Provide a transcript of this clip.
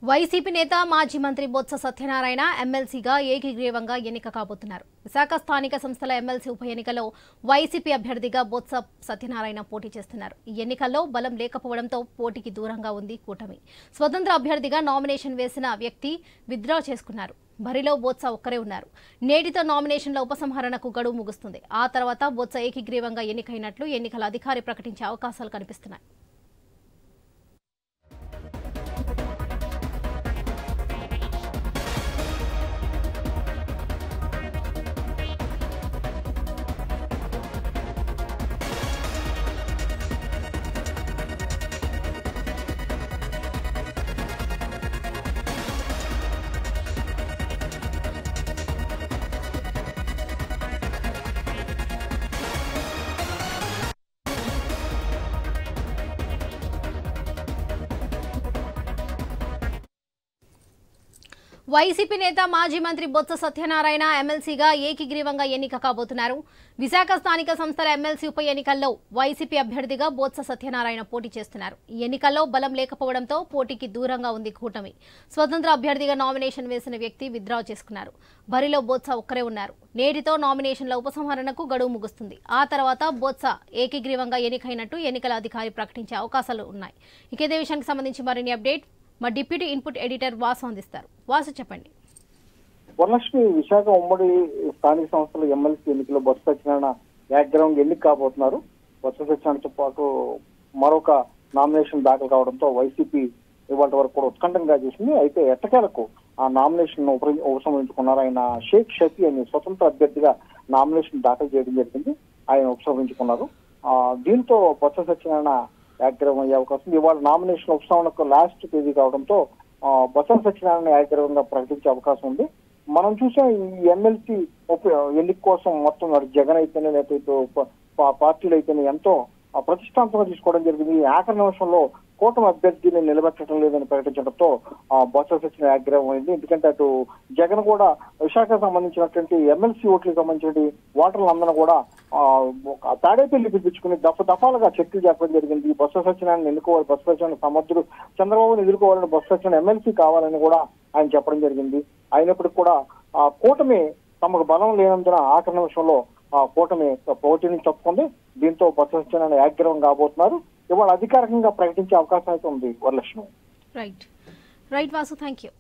YCP నేత మాజీ మంత్రి బొత్స సత్యనారాయణ ఎమ్మెల్సీగా ఏకగ్రీవంగా ఎన్నిక కాబోతున్నారు. విశాఖ స్థానిక సంస్థల ఎమ్మెల్సీ ఉప ఎన్నికలో వైసీపీ అభ్యర్థిగా బొత్స సత్యనారాయణ పోటీ చేస్తున్నారు. ఈ ఎన్నికల్లో బలం లేకపోవడంతో పోటీకి దూరంగా ఉంది కూటమి. స్వతంత్ర అభ్యర్థిగా నామినేషన్ వేసిన వ్యక్తి విత్డ్రా చేసుకున్నారు. బరిలో బొత్స ఒక్కరే ఉన్నారు. నేటితో నామినేషన్ల ఉపసంహరణకు గడువు ముగుస్తుంది. ఆ తర్వాత బొత్స ఏకగ్రీవంగా ఎన్నికైనట్లు ఎన్నికల అధికారి ప్రకటించే అవకాశాలు కనిపిస్తున్నాయి. వైసీపీ నేత మాజీ మంత్రి బొత్స సత్యనారాయణ ఎమ్మెల్సీగా ఏకగ్రీవంగా ఎన్నిక కాబోతున్నారు. విశాఖ స్థానిక సంస్థల ఎమ్మెల్సీ ఉప ఎన్నికల్లో వైసీపీ అభ్యర్థిగా బొత్స సత్యనారాయణ పోటీ చేస్తున్నారు. ఈ ఎన్నికల్లో బలం లేకపోవడంతో పోటీకి దూరంగా ఉంది కూటమి. స్వతంత్ర అభ్యర్థిగా నామినేషన్ వేసిన వ్యక్తి విత్డ్రా చేసుకున్నారు. బరిలో బొత్స ఒక్కరే ఉన్నారు. నేటితో నామినేషన్ల ఉపసంహరణకు గడువు ముగుస్తుంది. ఆ తర్వాత బొత్స ఏకగ్రీవంగా ఎన్నికైనట్టు ఎన్నికల అధికారి ప్రకటించే అవకాశాలు ఉన్నాయి. ఇదే విషయానికి సంబంధించి మరిన్ని అప్డేట్ మా డిప్యూటీ ఇన్పుట్ ఎడిటర్ వాసు అందిస్తారు. వాసు, చెప్పండి. వరలక్ష్మి, విశాఖ ఉమ్మడి స్థానిక సంస్థల ఎమ్మెల్సీ ఎన్నికలో బొత్స సత్యనారాయణ బ్యాక్గ్రౌండ్ ఎన్నిక కాబోతున్నారు. బొత్స సత్యనారాయణతో పాటు మరొక నామినేషన్ దాఖలు కావడంతో వైసీపీ ఇవాళ వరకు కూడా ఉత్కంఠంగా చేసింది. అయితే ఎట్టకేలకు ఆ నామినేషన్ ఉపసంహరించుకున్నారు. ఆయన షేక్ షఫీ అని స్వతంత్ర అభ్యర్థిగా నామినేషన్ దాఖలు చేయడం జరిగింది. ఆయన ఉపసంహరించుకున్నారు. దీంతో బొత్స సత్యనారాయణ యాక్టివ్ అయ్యే అవకాశం. ఇవాళ నామినేషన్ ఉపసంహరణకు లాస్ట్ తేదీ కావడంతో బొత్స సత్యనారాయణ యాక్టివ్గా ప్రకటించే అవకాశం ఉంది. మనం చూసాం ఈ ఎమ్మెల్సీ ఎన్నిక కోసం మొత్తం జగన్ అయితేనే లేకపోతే పార్టీలు అయితేనే ఎంతో ప్రతిష్టాంతంగా తీసుకోవడం జరిగింది. ఆఖరి నిమిషంలో కూటమి అభ్యర్థిని నిలబెట్టడం లేదని ప్రకటించడంతో బొత్స సత్యనారాయణ యాగ్రహం అయింది. ఎందుకంటే అటు జగన్ కూడా విశాఖకు సంబంధించినటువంటి ఎమ్మెల్సీ ఓట్లకు సంబంధించిన ఓటర్లందరూ కూడా తాడేపల్లి పిలిపించుకుని దఫాలుగా చర్చలు చెప్పడం జరిగింది. బొత్స సత్యనారాయణ ఎన్నుకోవాలి, బొత్స సత్యనారాయణ సమర్థుడు, చంద్రబాబును ఎదుర్కోవాలని బొత్స సత్యనారాయణ ఎమ్మెల్సీ కావాలని కూడా ఆయన చెప్పడం జరిగింది. అయినప్పటికీ కూడా కూటమి తమకు బలం లేనందున ఆఖరి నిమిషంలో కూటమి పోటీని తప్పుకుంది. దీంతో బొత్స సత్యనారాయణ యాగ్రహం కాబోతున్నారు. ఇవాళ అధికారికంగా ప్రకటించే అవకాశం అయితే ఉంది. Varalakshmi. Right Vasu, thank you.